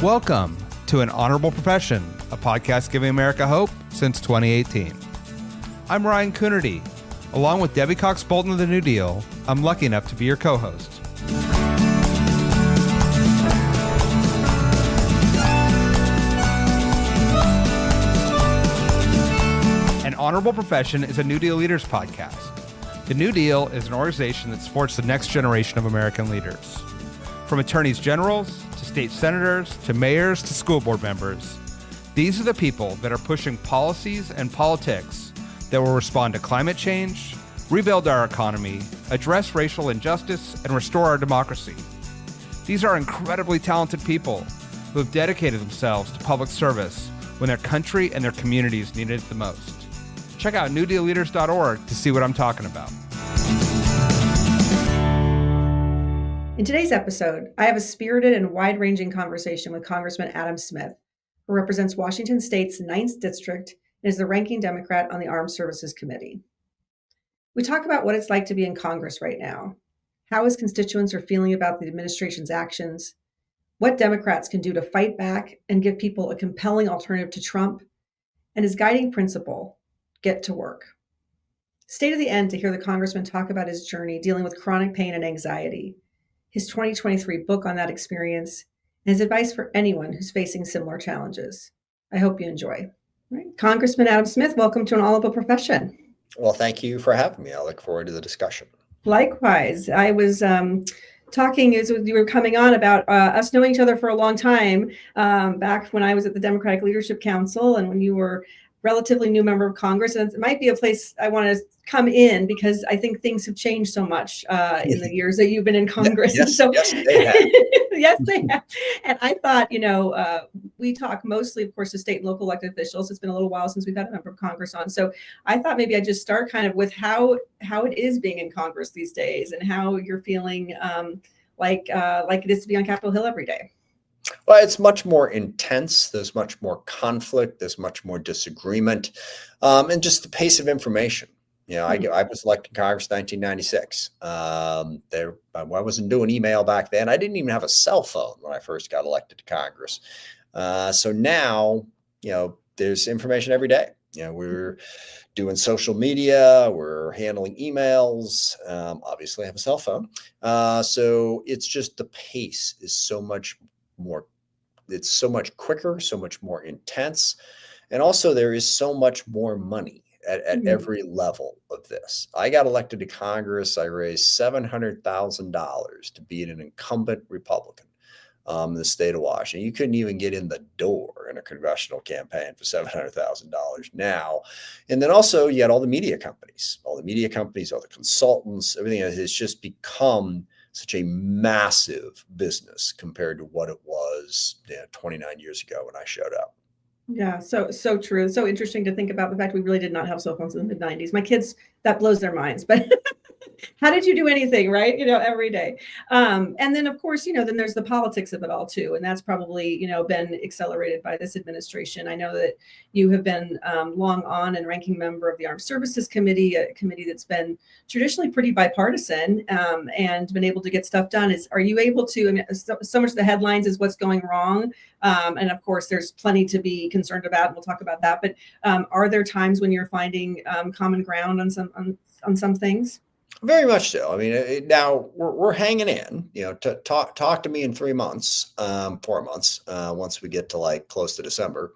Welcome to An Honorable Profession, a podcast giving America hope since 2018. I'm Ryan Coonerty. Along with Debbie Cox Bultan of the New Deal, I'm lucky enough to be your co-host. An Honorable Profession is a New Deal Leaders podcast. The New Deal is an organization that supports the next generation of American leaders. From attorneys generals to state senators to mayors to school board members, these are the people that are pushing policies and politics that will respond to climate change, rebuild our economy, address racial injustice, and restore our democracy. These are incredibly talented people who have dedicated themselves to public service when their country and their communities needed it the most. Check out newdealleaders.org to see what I'm talking about. In today's episode, I have a spirited and wide-ranging conversation with Congressman Adam Smith, who represents Washington State's 9th District and is the ranking Democrat on the Armed Services Committee. We talk about what it's like to be in Congress right now, how his constituents are feeling about the administration's actions, what Democrats can do to fight back and give people a compelling alternative to Trump, and his guiding principle, get to work. Stay to the end to hear the Congressman talk about his journey dealing with chronic pain and anxiety, his 2023 book on that experience, and his advice for anyone who's facing similar challenges. I hope you enjoy. All right. Congressman Adam Smith, welcome to An Honorable Profession. Well, thank you for having me. I look forward to the discussion. Likewise. I was talking as you were coming on about us knowing each other for a long time, back when I was at the Democratic Leadership Council and when you were relatively new member of Congress. And it might be a place I want to come in because I think things have changed so much in the years that you've been in Congress. Yes, so, yes, they have. Yes, they have. And I thought, we talk mostly, of course, to state and local elected officials. It's been a little while since we've had a member of Congress on. So I thought maybe I'd just start kind of with how it is being in Congress these days and how you're feeling like it is to be on Capitol Hill every day. Well, it's much more intense. There's much more conflict. There's much more disagreement, and just the pace of information. I was elected to Congress in 1996. I wasn't doing email back then. I didn't even have a cell phone when I first got elected to Congress. So now, there's information every day. We're doing social media. We're handling emails. Obviously, I have a cell phone. So it's just the pace is so much more. It's so much quicker, so much more intense. And also there is so much more money at every level of this. I got elected to Congress. I raised $700,000 to beat an incumbent Republican in the state of Washington. You couldn't even get in the door in a congressional campaign for $700,000 now. And then also you had all the media companies, all the consultants, everything has just become such a massive business compared to what it was 29 years ago when I showed up. Yeah, so true. So interesting to think about the fact we really did not have cell phones in the mid-90s. My kids, that blows their minds, but how did you do anything, right? Every day. And then, of course, then there's the politics of it all, too. And that's probably, been accelerated by this administration. I know that you have been long on and ranking member of the Armed Services Committee, a committee that's been traditionally pretty bipartisan and been able to get stuff done. Are you able to, so much of the headlines is what's going wrong. And of course, there's plenty to be concerned about, and we'll talk about that. But are there times when you're finding common ground on some things? Very much so. I mean, now we're hanging in. To talk to me in 3 months, 4 months. Once we get to close to December,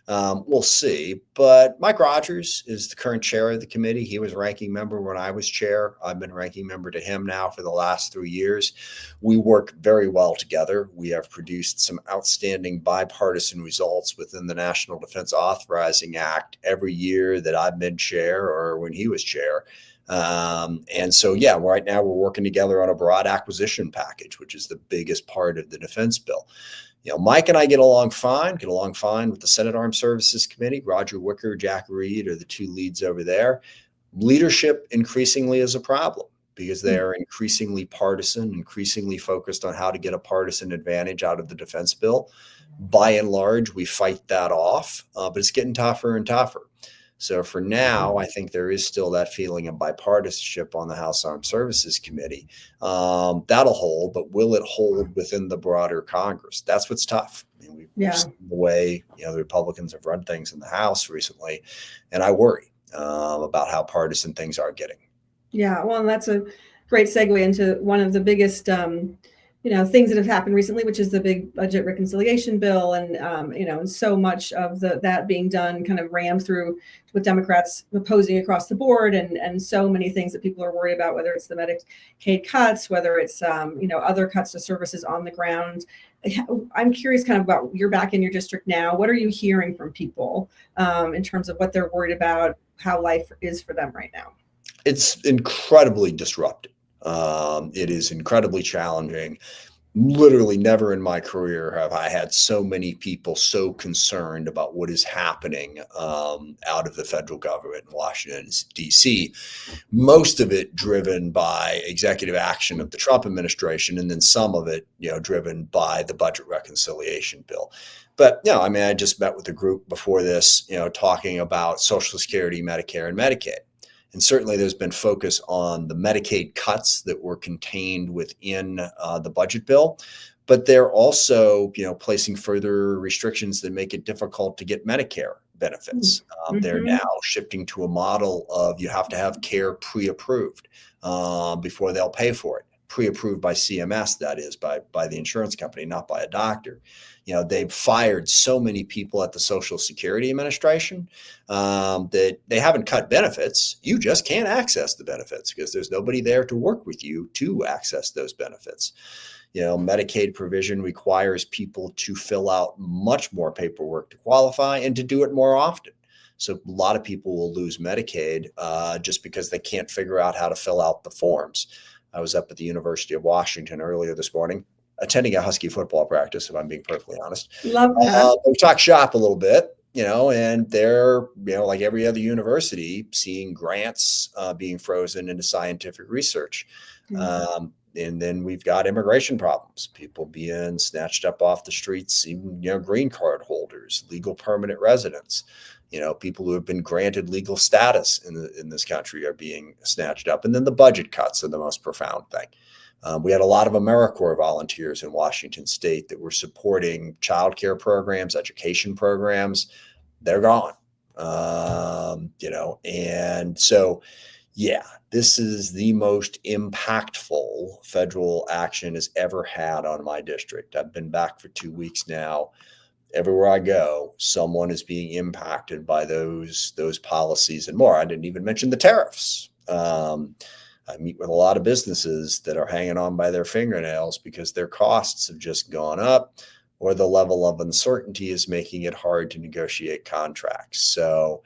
we'll see. But Mike Rogers is the current chair of the committee. He was ranking member when I was chair. I've been ranking member to him now for the last 3 years. We work very well together. We have produced some outstanding bipartisan results within the National Defense Authorizing Act every year that I've been chair or when he was chair. And so, right now we're working together on a broad acquisition package, which is the biggest part of the defense bill. Mike and I get along fine with the Senate Armed Services Committee. Roger Wicker, Jack Reed are the two leads over there. Leadership increasingly is a problem because they are increasingly partisan, increasingly focused on how to get a partisan advantage out of the defense bill. By and large, we fight that off, but it's getting tougher and tougher. So for now, I think there is still that feeling of bipartisanship on the House Armed Services Committee. That'll hold, but will it hold within the broader Congress? That's what's tough. I mean, we've seen the way the Republicans have run things in the House recently, and I worry about how partisan things are getting. Yeah, well, and that's a great segue into one of the biggest things that have happened recently, which is the big budget reconciliation bill, and and so much of that being done kind of rammed through with Democrats opposing across the board, and so many things that people are worried about, whether it's the Medicaid cuts, whether it's other cuts to services on the ground. I'm curious kind of about, you're back in your district now. What are you hearing from people in terms of what they're worried about, how life is for them right now? It's incredibly disruptive. It is incredibly challenging. Literally never in my career have I had so many people so concerned about what is happening out of the federal government in Washington, D.C. Most of it driven by executive action of the Trump administration, and then some of it, driven by the budget reconciliation bill. But, I just met with a group before this, talking about Social Security, Medicare, and Medicaid. And certainly there's been focus on the Medicaid cuts that were contained within the budget bill, but they're also, placing further restrictions that make it difficult to get Medicare benefits. They're now shifting to a model of you have to have care pre-approved before they'll pay for it. Pre-approved by CMS, that is, by the insurance company, not by a doctor. They've fired so many people at the Social Security Administration that they haven't cut benefits. You just can't access the benefits because there's nobody there to work with you to access those benefits. Medicaid provision requires people to fill out much more paperwork to qualify and to do it more often. So a lot of people will lose Medicaid just because they can't figure out how to fill out the forms. I was up at the University of Washington earlier this morning, attending a Husky football practice, if I'm being perfectly honest. Love that. We talked shop a little bit, and they're, like every other university, seeing grants being frozen into scientific research. And then we've got immigration problems, people being snatched up off the streets, even, green card holders, legal permanent residents. People who have been granted legal status in this country are being snatched up. And then the budget cuts are the most profound thing. We had a lot of AmeriCorps volunteers in Washington State that were supporting childcare programs, education programs. They're gone. And so, this is the most impactful federal action has ever had on my district. I've been back for 2 weeks now. Everywhere I go, someone is being impacted by those policies and more. I didn't even mention the tariffs. I meet with a lot of businesses that are hanging on by their fingernails because their costs have just gone up, or the level of uncertainty is making it hard to negotiate contracts. So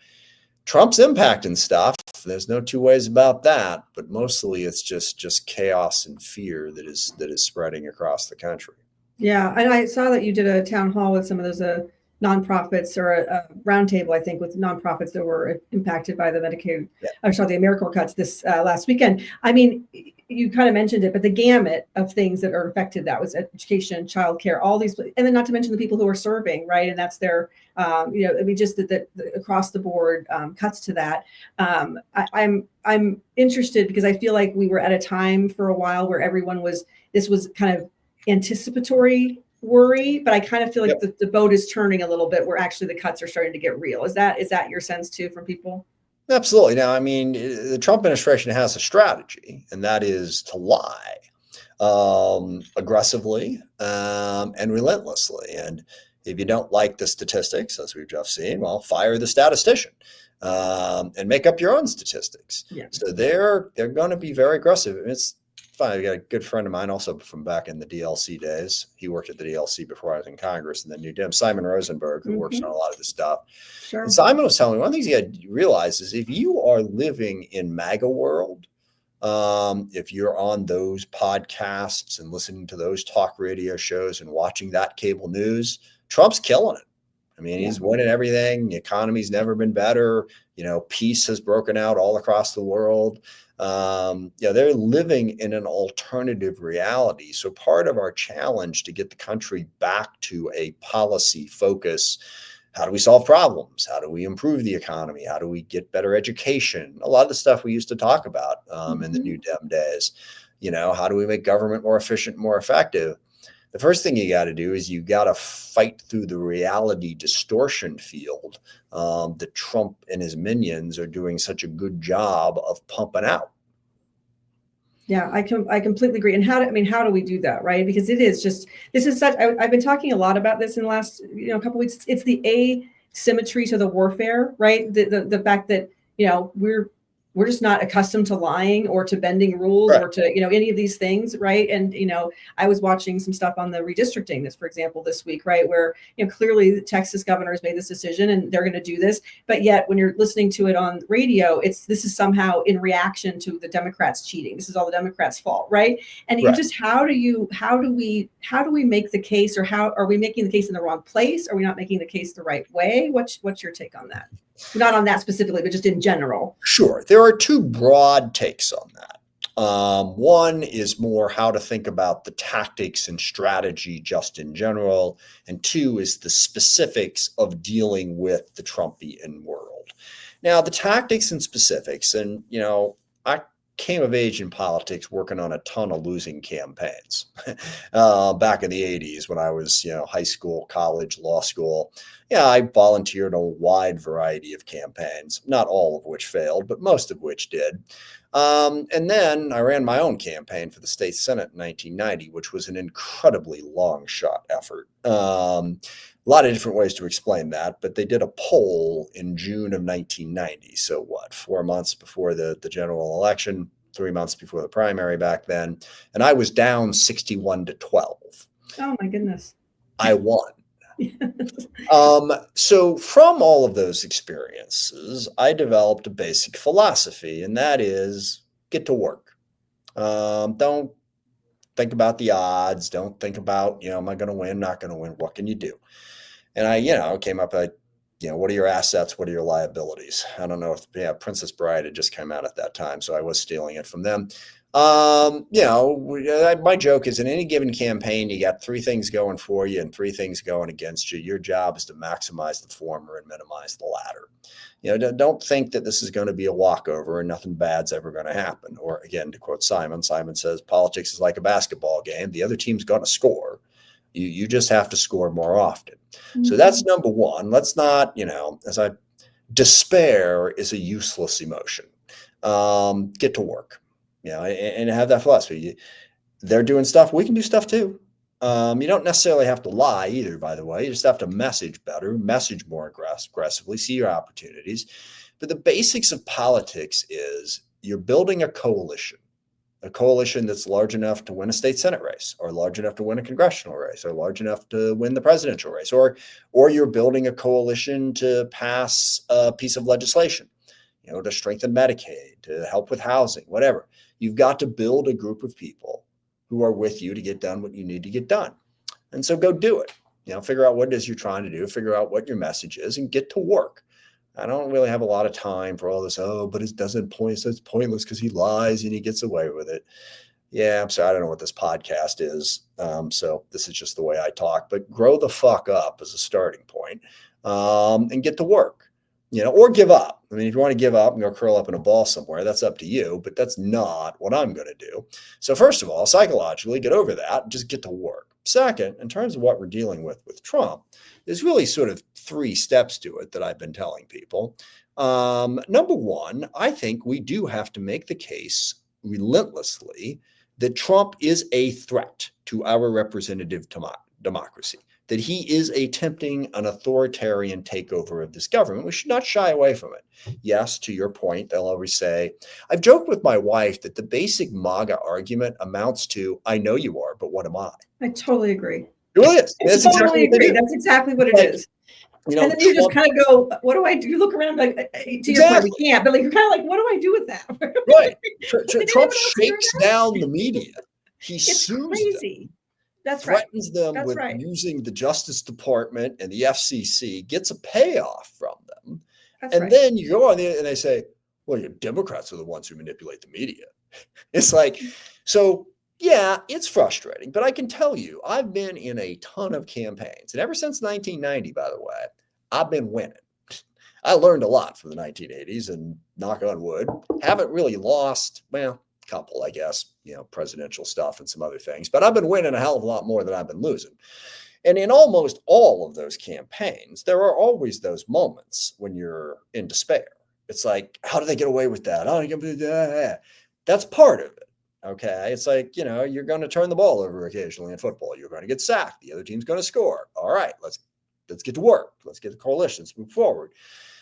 Trump's impacting stuff. There's no two ways about that, but mostly it's just chaos and fear that is spreading across the country. Yeah, and I saw that you did a town hall with some of those nonprofits, or a roundtable, I think, with nonprofits that were impacted by the Medicaid, the AmeriCorps cuts this last weekend. I mean, you kind of mentioned it, but the gamut of things that are affected, that was education, childcare, all these, and then not to mention the people who are serving, right? And that's their, just the across the board cuts to that. I'm interested because I feel like we were at a time for a while where this was kind of anticipatory worry, but I kind of feel like the boat is turning a little bit, where actually the cuts are starting to get real. Is that your sense too from people? Absolutely. Now, I mean, the Trump administration has a strategy, and that is to lie aggressively and relentlessly. And if you don't like the statistics, as we've just seen, well, fire the statistician and make up your own statistics. Yeah. So they're going to be very aggressive. It's fine. I got a good friend of mine also from back in the DLC days. He worked at the DLC before I was in Congress, and then NewDEAL, Simon Rosenberg, who works on a lot of this stuff. Sure. And Simon was telling me one of the things you got to realize is if you are living in MAGA world, if you're on those podcasts and listening to those talk radio shows and watching that cable news, Trump's killing it. I mean, he's winning everything. The economy's never been better. Peace has broken out all across the world. They're living in an alternative reality. So part of our challenge to get the country back to a policy focus how do we solve problems? How do we improve the economy? How do we get better education? A lot of the stuff we used to talk about in the New Dem days. How do we make government more efficient, more effective? The first thing you got to do is you got to fight through the reality distortion field that Trump and his minions are doing such a good job of pumping out. Yeah, I completely agree. And how do we do that, right? Because I've been talking a lot about this in the last, couple weeks. It's the asymmetry to the warfare, right? The fact that, we're just not accustomed to lying or to bending rules Right. or to, any of these things, right? And, I was watching some stuff on the redistricting, for example, this week, right? Where, clearly the Texas governor has made this decision and they're going to do this. But yet when you're listening to it on radio, this is somehow in reaction to the Democrats cheating. This is all the Democrats' fault, right? And you just, how do we make the case, or how are we making the case in the wrong place? Are we not making the case the right way? What's your take on that? Not on that specifically, but just in general. Sure. There are two broad takes on that. One is more how to think about the tactics and strategy just in general. And two is the specifics of dealing with the Trumpian world. Now, the tactics and specifics, and, I came of age in politics working on a ton of losing campaigns back in the 80s when I was, high school, college, law school. Yeah, I volunteered a wide variety of campaigns, not all of which failed, but most of which did. And then I ran my own campaign for the state Senate in 1990, which was an incredibly long shot effort. A lot of different ways to explain that, but they did a poll in June of 1990. So 4 months before the general election, 3 months before the primary back then. And I was down 61-12. Oh my goodness. I won. So from all of those experiences, I developed a basic philosophy, and that is get to work. Don't think about the odds. Don't think about, am I going to win, not going to win? What can you do? And I came up with, what are your assets? What are your liabilities? I don't know if, Princess Bride had just come out at that time, so I was stealing it from them. My joke is in any given campaign, you got three things going for you and three things going against you. Your job is to maximize the former and minimize the latter. Don't think that this is going to be a walkover and nothing bad's ever going to happen. Or again, to quote Simon says, politics is like a basketball game. The other team's going to score. You just have to score more often. Mm-hmm. So that's number one. Let's not, despair is a useless emotion. Get to work. And have that philosophy. They're doing stuff. We can do stuff too. You don't necessarily have to lie either, by the way. You just have to message better, message more aggressively, see your opportunities. But the basics of politics is you're building a coalition that's large enough to win a state Senate race, or large enough to win a congressional race, or large enough to win the presidential race, or you're building a coalition to pass a piece of legislation, to strengthen Medicaid, to help with housing, whatever. You've got to build a group of people who are with you to get done what you need to get done. And so go do it. Figure out what it is you're trying to do, figure out what your message is, and get to work. I don't really have a lot of time for all this, but it doesn't point, so it's pointless because he lies and he gets away with it. Yeah, I'm sorry, I don't know what this podcast is. So this is just the way I talk, but grow the fuck up as a starting point, and get to work. Or give up. I mean, if you want to give up and go curl up in a ball somewhere, that's up to you, but that's not what I'm going to do. So first of all, psychologically, get over that and just get to work. Second, in terms of what we're dealing with Trump, there's really sort of 3 steps to it that I've been telling people. Number one, I think we do have to make the case relentlessly that Trump is a threat to our representative democracy, that he is attempting an authoritarian takeover of this government. We should not shy away from it. Yes, to your point, they'll always say, I've joked with my wife that the basic MAGA argument amounts to, I know you are, but what am I? I totally agree. It really is. I totally agree. That's exactly what it is. And then you just kind of go, what do I do? You look around like, to your point, we can't, but you're kind of like, what do I do with that? Right. Trump shakes down the media. He sues crazy. them. That's threatens them with using the Justice Department and the FCC, gets a payoff from them. Then you go on there and they say, well, your Democrats are the ones who manipulate the media. It's like, so yeah, it's frustrating, but I can tell you, I've been in a ton of campaigns. And ever since 1990, by the way, I've been winning. I learned a lot from the 1980s and knock on wood, haven't really lost, well, a couple, I guess, presidential stuff and some other things, but I've been winning a hell of a lot more than I've been losing. And in almost all of those campaigns, there are always those moments when you're in despair. It's like, how do they get away with that? Oh, that's part of it. Okay. It's like, you're going to turn the ball over occasionally in football. You're going to get sacked. The other team's going to score. All right, let's get to work. Let's get the coalitions, move forward.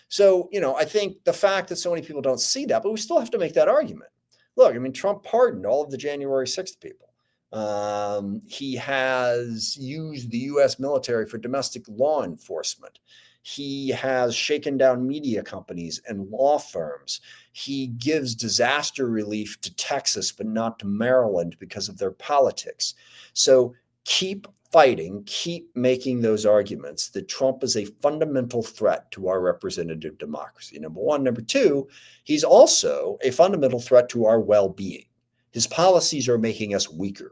So, I think the fact that so many people don't see that, but we still have to make that argument. Look, Trump pardoned all of the January 6th people. He has used the U.S. military for domestic law enforcement. He has shaken down media companies and law firms. He gives disaster relief to Texas, but not to Maryland because of their politics. So keep fighting, keep making those arguments that Trump is a fundamental threat to our representative democracy. Number one. Number two, he's also a fundamental threat to our well-being. His policies are making us weaker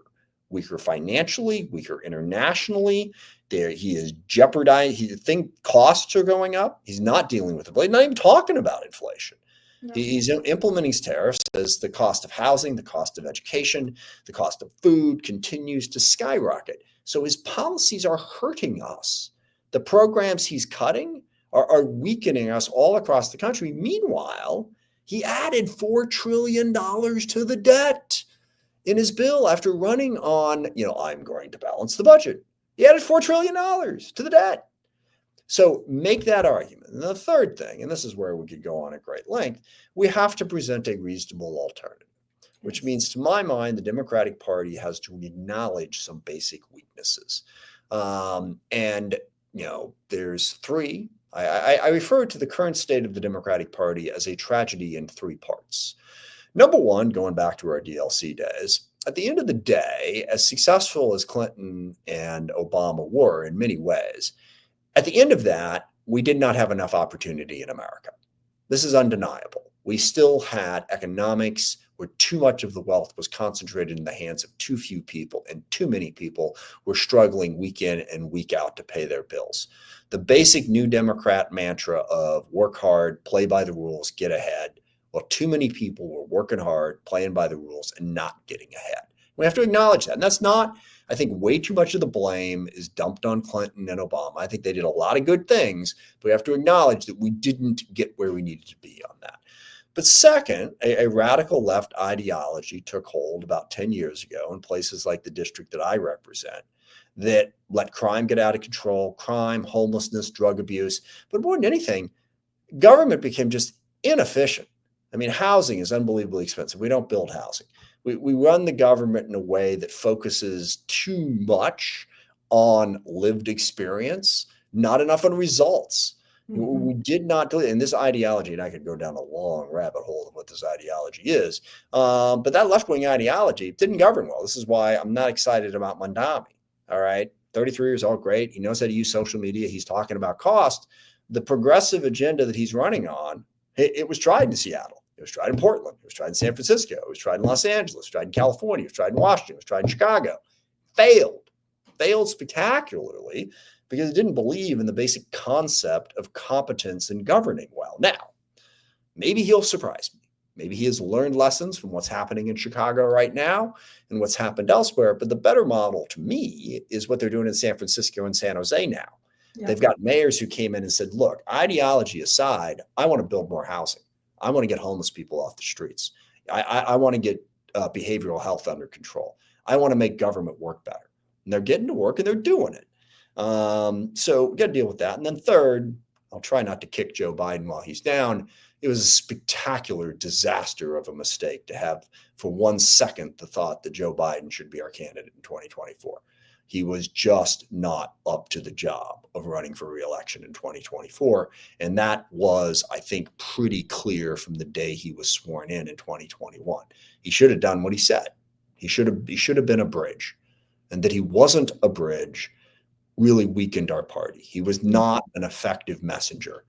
financially, weaker internationally. He is jeopardizing. Costs are going up. He's not dealing with it. He's not even talking about inflation. No. He's implementing tariffs as the cost of housing, the cost of education, the cost of food continues to skyrocket. So his policies are hurting us. The programs he's cutting are weakening us all across the country. Meanwhile, he added $4 trillion to the debt in his bill after running on, I'm going to balance the budget. He added $4 trillion to the debt. So make that argument. And the third thing, and this is where we could go on at great length, we have to present a reasonable alternative, which means, to my mind, the Democratic Party has to acknowledge some basic weaknesses. There's three. I refer to the current state of the Democratic Party as a tragedy in three parts. Number one, going back to our DLC days, at the end of the day, as successful as Clinton and Obama were in many ways, at the end of that, we did not have enough opportunity in America. This is undeniable. We still had economics where too much of the wealth was concentrated in the hands of too few people, and too many people were struggling week in and week out to pay their bills. The basic New Democrat mantra of work hard, play by the rules, get ahead. Well, too many people were working hard, playing by the rules, and not getting ahead. We have to acknowledge that. And that's not, I think, way too much of the blame is dumped on Clinton and Obama. I think they did a lot of good things, but we have to acknowledge that we didn't get where we needed to be on that. But second, a radical left ideology took hold about 10 years ago in places like the district that I represent that let crime get out of control, crime, homelessness, drug abuse. But more than anything, government became just inefficient. Housing is unbelievably expensive. We don't build housing. We run the government in a way that focuses too much on lived experience, not enough on results. Mm-hmm. We did not do it. And this ideology, and I could go down a long rabbit hole of what this ideology is, but that left-wing ideology didn't govern well. This is why I'm not excited about Mandami. All right, 33 years old, great. He knows how to use social media. He's talking about cost. The progressive agenda that he's running on, it was tried in Seattle. It was tried in Portland. It was tried in San Francisco. It was tried in Los Angeles. It was tried in California. It was tried in Washington. It was tried in Chicago. Failed spectacularly because it didn't believe in the basic concept of competence in governing well. Now, maybe he'll surprise me. Maybe he has learned lessons from what's happening in Chicago right now and what's happened elsewhere. But the better model to me is what they're doing in San Francisco and San Jose now. Yeah. They've got mayors who came in and said, look, ideology aside, I want to build more housing. I want to get homeless people off the streets. I want to get behavioral health under control. I want to make government work better. And they're getting to work and they're doing it. So we got to deal with that. And then third, I'll try not to kick Joe Biden while he's down. It was a spectacular disaster of a mistake to have for 1 second the thought that Joe Biden should be our candidate in 2024. He was just not up to the job of running for re-election in 2024. And that was, I think, pretty clear from the day he was sworn in 2021. He should have done what he said. He should have been a bridge. And that he wasn't a bridge really weakened our party. He was not an effective messenger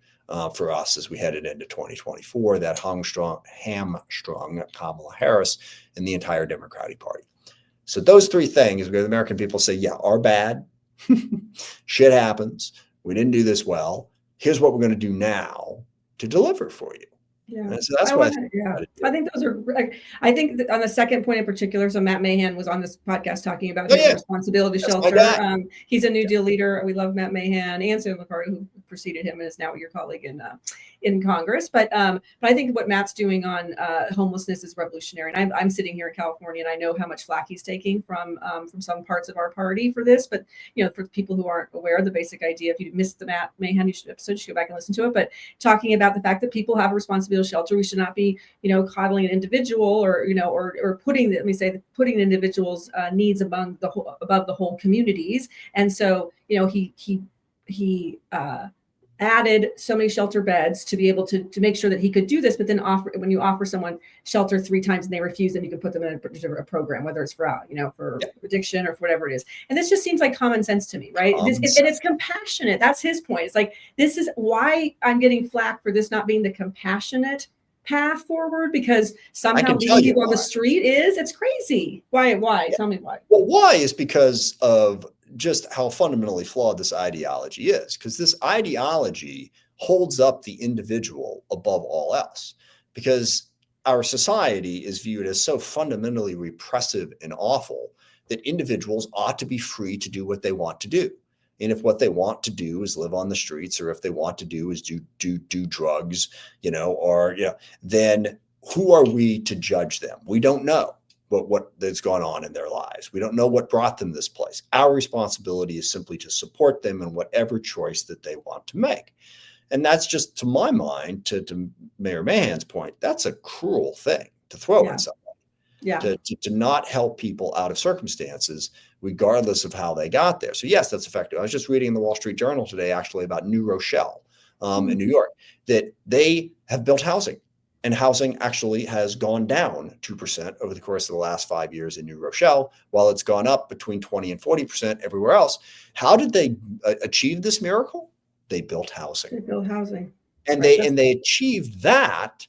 for us as we headed into 2024 that hamstrung Kamala Harris and the entire Democratic Party. So those three things where the American people say, yeah, are bad. Shit happens. We didn't do this well. Here's what we're going to do now to deliver for you. Yeah. And so that's what I think. Yeah. I think those are, I think that on the second point in particular, so Matt Mahan was on this podcast talking about his responsibility shelter. He's a New Deal leader. We love Matt Mahan and Sam McCarty, who preceded him and is now your colleague in Congress. But I think what Matt's doing on homelessness is revolutionary. And I'm sitting here in California, and I know how much flack he's taking from some parts of our party for this. But for people who aren't aware of the basic idea, if you missed the Matt Mahan episode, you should go back and listen to it. But talking about the fact that people have a responsibility shelter, we should not be coddling an individual or putting putting an individual's needs above the whole communities. And so he added so many shelter beds to be able to make sure that he could do this. But then when you offer someone shelter 3 times and they refuse, then you can put them in a program, whether it's for addiction or for whatever it is. And this just seems like common sense to me, right? And it's compassionate. That's his point. It's like, this is why I'm getting flack for this not being the compassionate path forward, because somehow being people on the street it's crazy. Why? Yeah. Tell me why. Well, why is because of just how fundamentally flawed this ideology is, because this ideology holds up the individual above all else, because our society is viewed as so fundamentally repressive and awful that individuals ought to be free to do what they want to do. And if what they want to do is live on the streets, or if they want to do is do drugs, then who are we to judge them? We don't know what has gone on in their lives. We don't know what brought them this place. Our responsibility is simply to support them in whatever choice that they want to make. And that's just, to my mind, to Mayor Mahan's point, that's a cruel thing to throw at somebody. Yeah. To not help people out of circumstances, regardless of how they got there. So yes, that's effective. I was just reading in the Wall Street Journal today, actually, about New Rochelle in New York, that they have built housing. And housing actually has gone down 2% over the course of the last 5 years in New Rochelle, while it's gone up between 20 and 40% everywhere else. How did they achieve this miracle? They built housing. And they achieved that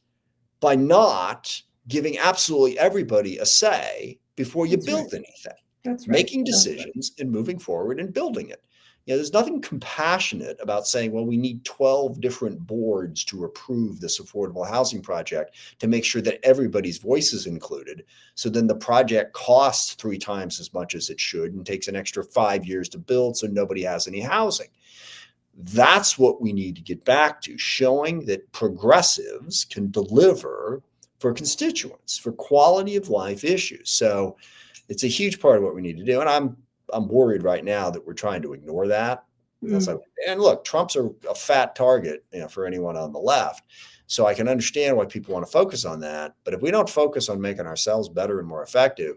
by not giving absolutely everybody a say before you build anything. That's right. Making decisions and moving forward and building it. There's nothing compassionate about saying, well, we need 12 different boards to approve this affordable housing project to make sure that everybody's voice is included. So then the project costs 3 times as much as it should and takes an extra 5 years to build, so nobody has any housing. That's what we need to get back to, showing that progressives can deliver for constituents, for quality of life issues. So it's a huge part of what we need to do. And I'm worried right now that we're trying to ignore that. And look, Trump's a fat target, for anyone on the left. So I can understand why people want to focus on that. But if we don't focus on making ourselves better and more effective,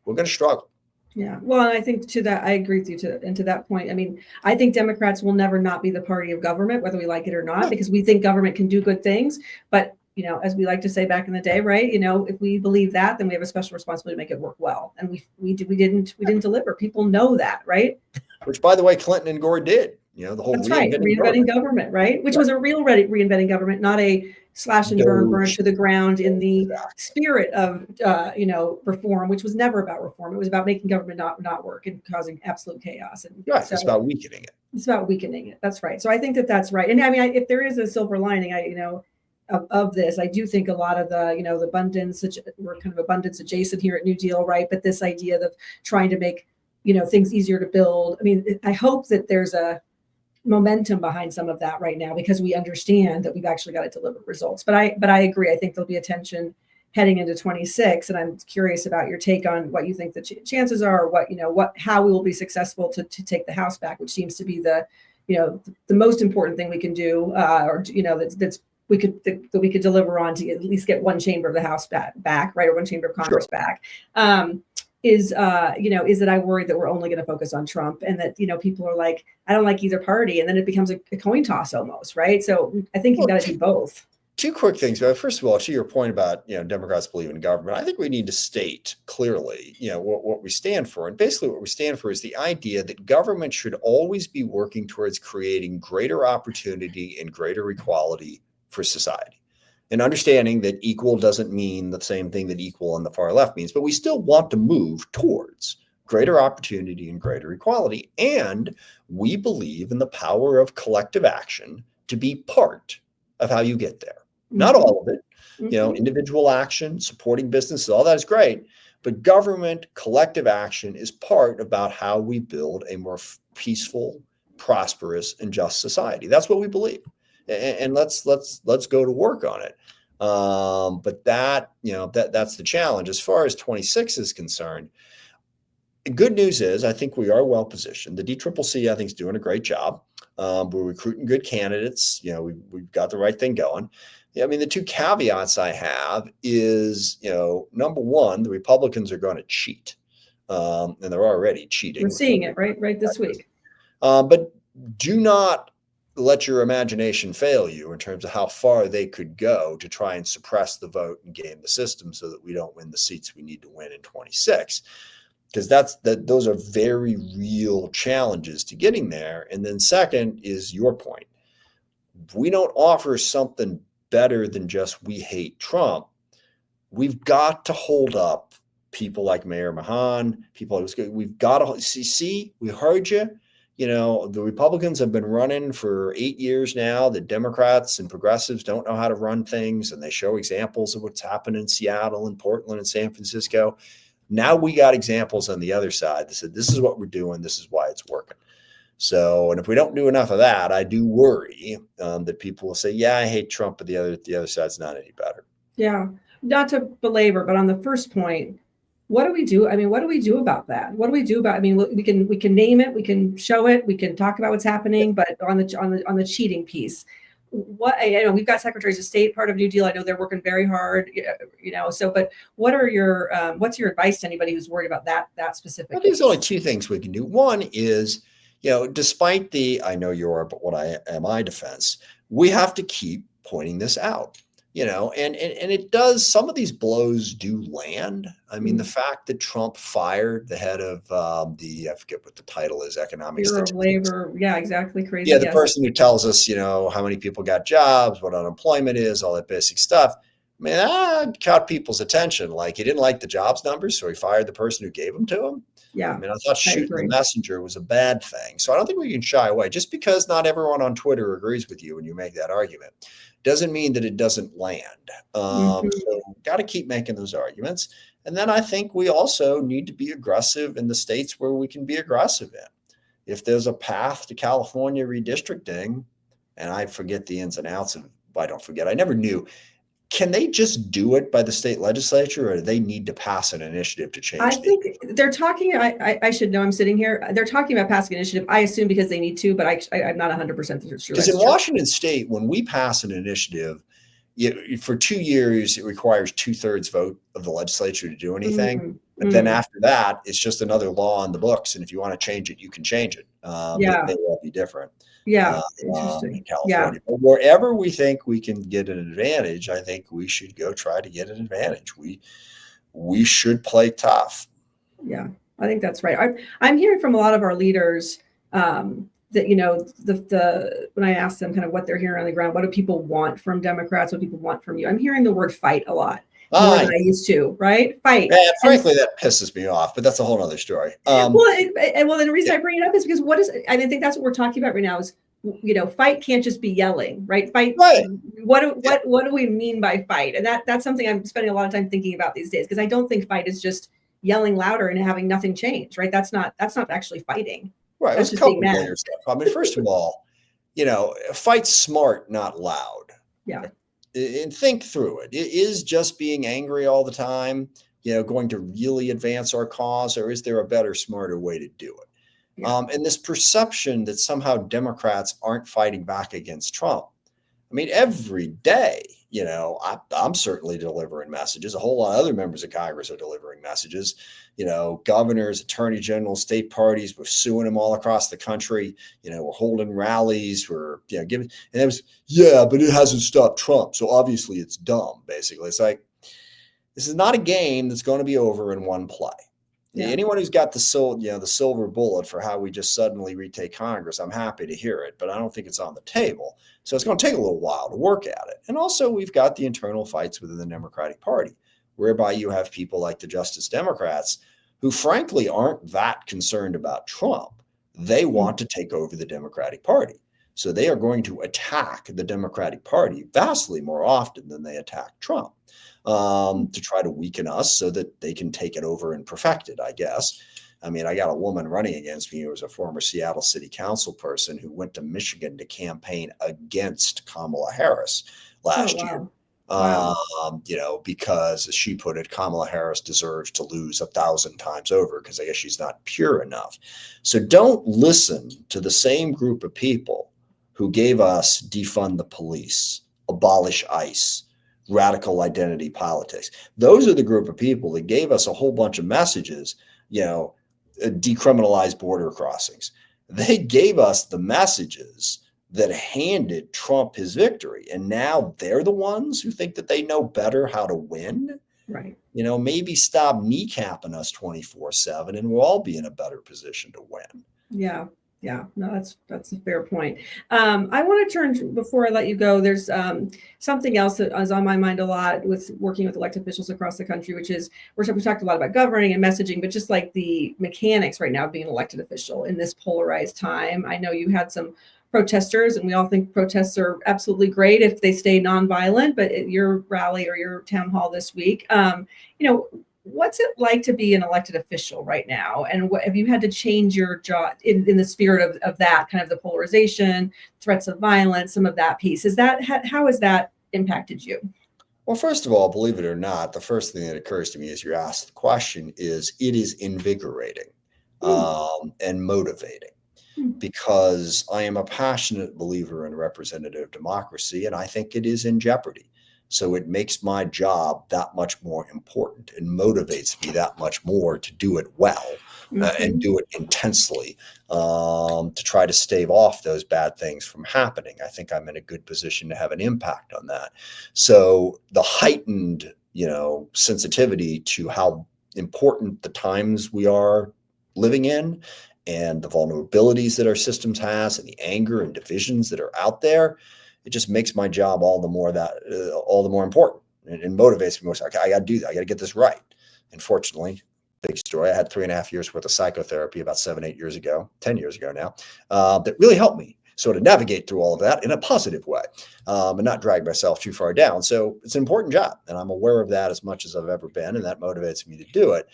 we're going to struggle. Yeah. Well, and I think to that, I agree with you to that point. I mean, I think Democrats will never not be the party of government, whether we like it or not, because we think government can do good things. But as we like to say back in the day, right? If we believe that, then we have a special responsibility to make it work well. And we didn't deliver. People know that, right? Which, by the way, Clinton and Gore did. The whole reinventing government, right? Which was a real reinventing government, not a slash and burn to the ground in the spirit of reform, which was never about reform. It was about making government not work and causing absolute chaos. And so it's about weakening it. It's about weakening it. That's right. So I think that's right. And I mean, if there is a silver lining, of this, I do think a lot of the the abundance, we're kind of abundance adjacent here at New Deal, right? But this idea of trying to make things easier to build. I mean, I hope that there's a momentum behind some of that right now, because we understand that we've actually got to deliver results. But I agree. I think there'll be a tension heading into 26, and I'm curious about your take on what you think the chances are, or how we will be successful to take the House back, which seems to be the most important thing we can do, that we could deliver on to at least get one chamber of the House back, right, or one chamber of Congress back. Is that I worry that we're only going to focus on Trump, and that people are like, I don't like either party, and then it becomes a coin toss almost, right? So I think you've got to do both. 2 quick things. First of all, to your point about Democrats believe in government, I think we need to state clearly what we stand for, and basically what we stand for is the idea that government should always be working towards creating greater opportunity and greater equality for society, and understanding that equal doesn't mean the same thing that equal on the far left means, but we still want to move towards greater opportunity and greater equality. And we believe in the power of collective action to be part of how you get there. Not all of it. Individual action, supporting businesses, all that is great. But government collective action is part about how we build a more peaceful, prosperous, and just society. That's what we believe. And let's go to work on it. But that's the challenge. As far as 26 is concerned, the good news is I think we are well positioned. The DCCC, I think, is doing a great job. We're recruiting good candidates. We've got the right thing going. I mean, the two caveats I have is, number one, the Republicans are going to cheat, and they're already cheating. We're seeing it right this week. But do not let your imagination fail you in terms of how far they could go to try and suppress the vote and game the system so that we don't win the seats we need to win in 26. Because those are very real challenges to getting there. And then second is your point. We don't offer something better than just we hate Trump. We've got to hold up people like Mayor Mahan, we've got to see, we heard you. The Republicans have been running for 8 years now. The Democrats and progressives don't know how to run things, and they show examples of what's happened in Seattle and Portland and San Francisco. Now we got examples on the other side that said, this is what we're doing. This is why it's working. So, and if we don't do enough of that, I do worry that people will say, yeah, I hate Trump, but the other side's not any better. Yeah. Not to belabor, but on the first point, what do we do? I mean, what do we do about that? What do we do about, I mean, we can name it, we can show it, we can talk about what's happening, but on the cheating piece, we've got secretaries of state, part of New Deal. I know they're working very hard, but what are what's your advice to anybody who's worried about that specific? Well, there's only two things we can do. One is, despite I know you are, but what I am my defense, we have to keep pointing this out, and it does, some of these blows do land. I mean, the fact that Trump fired the head of I forget what the title is, economic Bureau of Labor. Yeah, exactly. Crazy. Yeah. The person who tells us, how many people got jobs, what unemployment is, all that basic stuff. I mean, that caught people's attention. Like, he didn't like the jobs numbers, so he fired the person who gave them to him. Yeah. I mean, I thought shooting the messenger was a bad thing. So I don't think we can shy away. Just because not everyone on Twitter agrees with you when you make that argument doesn't mean that it doesn't land. So we've got to keep making those arguments. And then I think we also need to be aggressive in the states where we can be aggressive in. If there's a path to California redistricting, and I forget the ins and outs of, I don't forget, I never knew. Can they just do it by the state legislature, or do they need to pass an initiative to change? I think they're talking, I should know, I'm sitting here. They're talking about passing an initiative. I assume because they need to, but I'm not 100% sure. Because in Washington state, when we pass an initiative, for 2 years, it requires 2/3 vote of the legislature to do anything. But then after that, it's just another law on the books. And if you want to change it, you can change it. It may well be different. Yeah, interesting. In California. But wherever we think we can get an advantage, I think we should go try to get an advantage. We should play tough. Yeah, I think that's right. I'm hearing from a lot of our leaders that, when I ask them kind of what they're hearing on the ground, what do people want from Democrats, what people want from you? I'm hearing the word fight a lot. More than I used to, right? Fight. Yeah, frankly, that pisses me off, but that's a whole other story. Then the reason I bring it up is because I think that's what we're talking about right now is, fight can't just be yelling, right? Fight. Right. What do we mean by fight? And that's something I'm spending a lot of time thinking about these days, because I don't think fight is just yelling louder and having nothing change, right? That's not actually fighting. Right. That's just being mad. I mean, first of all, fight smart, not loud. Yeah. And think through it. Is just being angry all the time, going to really advance our cause, or is there a better, smarter way to do it? Yeah. And this perception that somehow Democrats aren't fighting back against Trump. I mean, every day, I'm certainly delivering messages. A whole lot of other members of Congress are delivering messages. Governors, attorney generals, state parties, we're suing them all across the country. We're holding rallies. We're, giving, and it was, but it hasn't stopped Trump. So obviously it's dumb, basically. It's like, this is not a game that's going to be over in one play. Yeah. Anyone who's got the silver bullet for how we just suddenly retake Congress, I'm happy to hear it, but I don't think it's on the table. So it's going to take a little while to work at it. And also, we've got the internal fights within the Democratic Party, whereby you have people like the Justice Democrats who frankly aren't that concerned about Trump. They want to take over the Democratic Party. So they are going to attack the Democratic Party vastly more often than they attack Trump, to try to weaken us so that they can take it over and perfect it, I guess. I mean, I got a woman running against me who was a former Seattle City Council person who went to Michigan to campaign against Kamala Harris last year. Wow. Because as she put it, Kamala Harris deserves to lose 1,000 times over because I guess she's not pure enough. So don't listen to the same group of people who gave us defund the police, abolish ICE, radical identity politics. Those are the group of people that gave us a whole bunch of messages, decriminalize border crossings. They gave us the messages that handed Trump his victory. And now they're the ones who think that they know better how to win. Right. Maybe stop kneecapping us 24/7 and we'll all be in a better position to win. Yeah. Yeah, no, that's a fair point. I want to turn, before I let you go, there's something else that is on my mind a lot with working with elected officials across the country, which is, we talked a lot about governing and messaging, but just like the mechanics right now of being an elected official in this polarized time. I know you had some protesters, and we all think protests are absolutely great if they stay nonviolent, but at your rally or your town hall this week, what's it like to be an elected official right now? And what have you had to change your job in the spirit of that kind of the polarization, threats of violence, some of that piece? How has that impacted you? Well, first of all, believe it or not, the first thing that occurs to me as you ask the question is it is invigorating and motivating, because I am a passionate believer in representative democracy, and I think it is in jeopardy. So it makes my job that much more important and motivates me that much more to do it well and do it intensely, to try to stave off those bad things from happening. I think I'm in a good position to have an impact on that. So the heightened, sensitivity to how important the times we are living in and the vulnerabilities that our systems has and the anger and divisions that are out there, it just makes my job all the more important, and motivates me more. Okay, I got to do that. I got to get this right. And fortunately, big story, I had 3.5 years worth of psychotherapy about 10 years ago now, that really helped me sort of navigate through all of that in a positive way, and not drag myself too far down. So it's an important job, and I'm aware of that as much as I've ever been, and that motivates me to do it.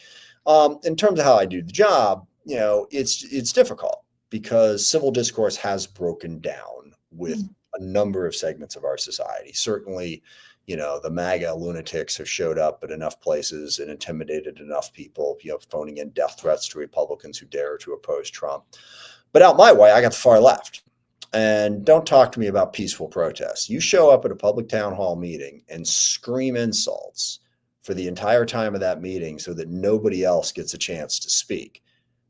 In terms of how I do the job, it's difficult because civil discourse has broken down with a number of segments of our society. Certainly, the MAGA lunatics have showed up at enough places and intimidated enough people, phoning in death threats to Republicans who dare to oppose Trump. But out my way, I got the far left. And don't talk to me about peaceful protests. You show up at a public town hall meeting and scream insults for the entire time of that meeting so that nobody else gets a chance to speak.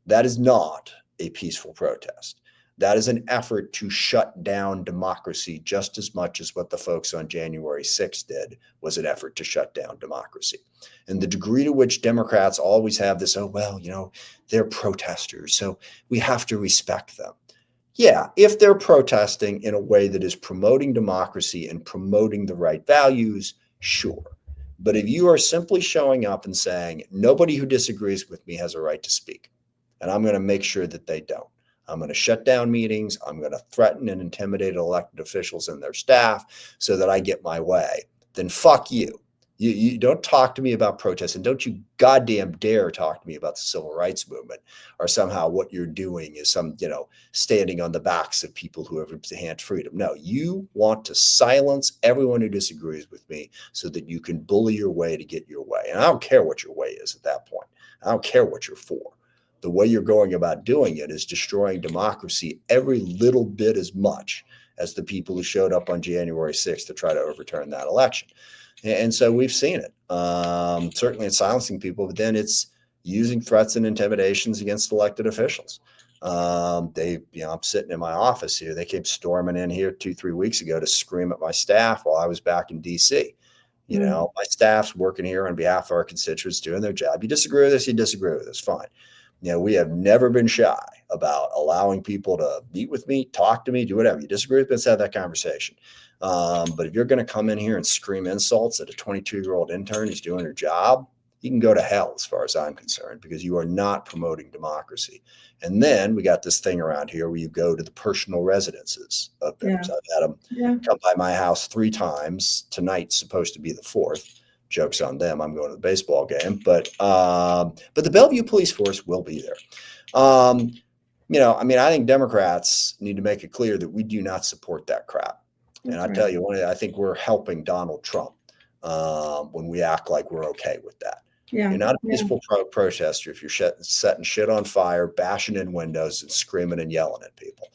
That is not a peaceful protest. That is an effort to shut down democracy just as much as what the folks on January 6th did was an effort to shut down democracy. And the degree to which Democrats always have this, they're protesters, so we have to respect them. Yeah, if they're protesting in a way that is promoting democracy and promoting the right values, sure. But if you are simply showing up and saying, nobody who disagrees with me has a right to speak, and I'm going to make sure that they don't. I'm going to shut down meetings. I'm going to threaten and intimidate elected officials and their staff so that I get my way. Then fuck you. You don't talk to me about protests, and don't you goddamn dare talk to me about the civil rights movement or somehow what you're doing is standing on the backs of people who have enhanced freedom. No, you want to silence everyone who disagrees with me so that you can bully your way to get your way. And I don't care what your way is at that point. I don't care what you're for. The way you're going about doing it is destroying democracy every little bit as much as the people who showed up on January 6th to try to overturn that election. And so we've seen it. Certainly it's silencing people, but then it's using threats and intimidations against elected officials. I'm sitting in my office here. They came storming in here 2-3 weeks ago to scream at my staff while I was back in DC. My staff's working here on behalf of our constituents, doing their job. You disagree with us, you disagree with us, fine. We have never been shy about allowing people to meet with me, talk to me, do whatever. You disagree with me, let's have that conversation. But if you're going to come in here and scream insults at a 22-year-old intern who's doing her job, you can go to hell as far as I'm concerned, because you are not promoting democracy. And then we got this thing around here where you go to the personal residences of members. I've had them come by my house 3 times. Tonight's supposed to be the 4th. Joke's on them. I'm going to the baseball game. But the Bellevue Police Force will be there. I think Democrats need to make it clear that we do not support that crap. And I tell you, I think we're helping Donald Trump when we act like we're okay with that. Yeah. You're not a peaceful protester if you're setting shit on fire, bashing in windows, and screaming and yelling at people.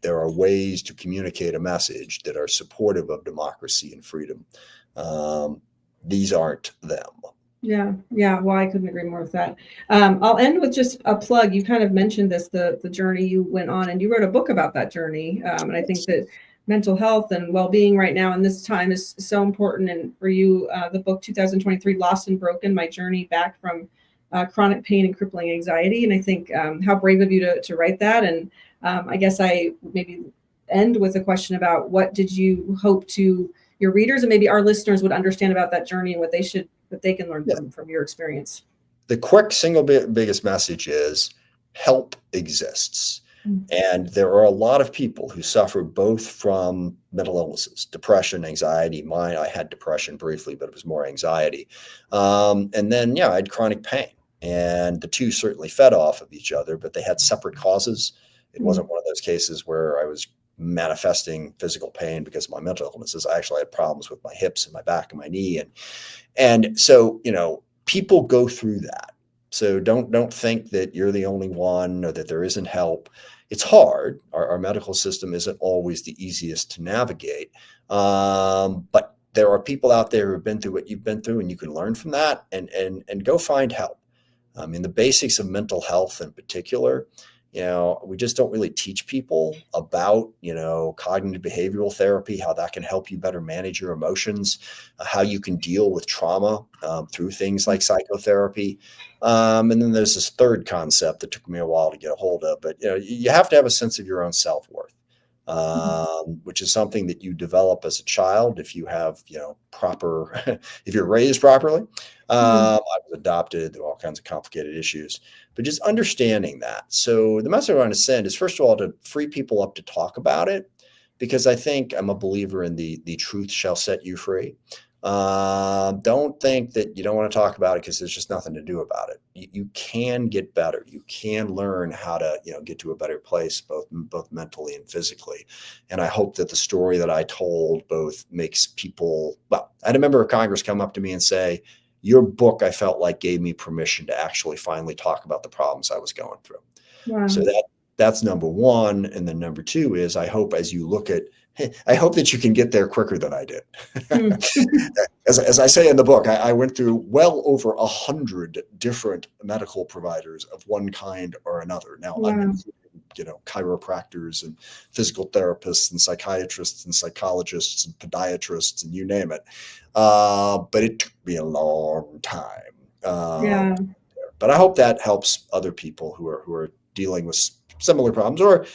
There are ways to communicate a message that are supportive of democracy and freedom. These aren't them. Yeah. Well, I couldn't agree more with that. I'll end with just a plug. You kind of mentioned this, the journey you went on, and you wrote a book about that journey. And I think that mental health and well-being right now in this time is so important. And for you, the book 2023, Lost and Broken, My Journey Back from Chronic Pain and Crippling Anxiety. And I think how brave of you to write that. And I guess I maybe end with a question about what did you hope to your readers and maybe our listeners would understand about that journey and what they can learn from your experience. The quick single biggest message is help exists. And there are a lot of people who suffer both from mental illnesses, depression, anxiety. I had depression briefly, but it was more anxiety. And then, I had chronic pain, and the two certainly fed off of each other, but they had separate causes. It wasn't one of those cases where I was manifesting physical pain because of my mental illnesses. I actually had problems with my hips and my back and my knee. And so, people go through that. So don't think that you're the only one or that there isn't help. It's hard. Our medical system isn't always the easiest to navigate. But there are people out there who have been through what you've been through, and you can learn from that and go find help. I mean, the basics of mental health in particular, we just don't really teach people about, cognitive behavioral therapy, how that can help you better manage your emotions, how you can deal with trauma through things like psychotherapy. And then there's this third concept that took me a while to get a hold of, but you have to have a sense of your own self-worth, which is something that you develop as a child if you have, if you're raised properly. I was adopted, there were all kinds of complicated issues, but just understanding that. So the message I want to send is, first of all, to free people up to talk about it, because I think I'm a believer in the truth shall set you free. Don't think that you don't want to talk about it because there's just nothing to do about it. You can get better. You can learn how to, get to a better place, both mentally and physically. And I hope that the story that I told both makes people, I had a member of Congress come up to me and say, your book, I felt like, gave me permission to actually finally talk about the problems I was going through. Wow. So that's number one. And then number two is, I hope as you look at, I hope that you can get there quicker than I did. As I say in the book, I went through well over 100 different medical providers of one kind or another. Now, I'm including, chiropractors and physical therapists and psychiatrists and psychologists and podiatrists and you name it. But it took me a long time. But I hope that helps other people who are dealing with similar problems or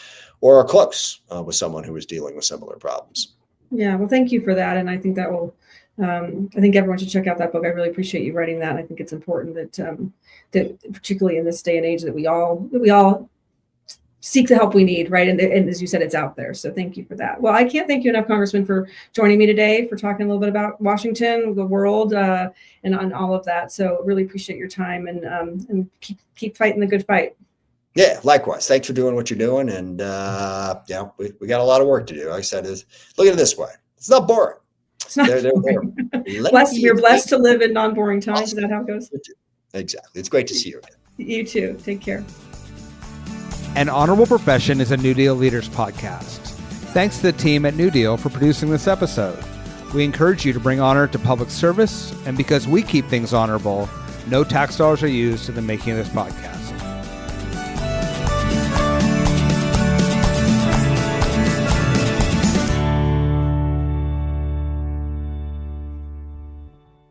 are close with someone who is dealing with similar problems. Yeah, well, thank you for that. And I think that will, I think everyone should check out that book. I really appreciate you writing that. I think it's important that particularly in this day and age that we all seek the help we need, right? And as you said, it's out there. So thank you for that. Well, I can't thank you enough, Congressman, for joining me today, for talking a little bit about Washington, the world, and on all of that. So really appreciate your time and keep fighting the good fight. Yeah, likewise. Thanks for doing what you're doing. And we got a lot of work to do. Like I said, look at it this way. It's not boring. It's not boring. You're blessed to live in non-boring times. Is that how it goes? Exactly. It's great to see you again. You too. Take care. An Honorable Profession is a New Deal Leaders podcast. Thanks to the team at NewDEAL for producing this episode. We encourage you to bring honor to public service, and because we keep things honorable, no tax dollars are used in the making of this podcast.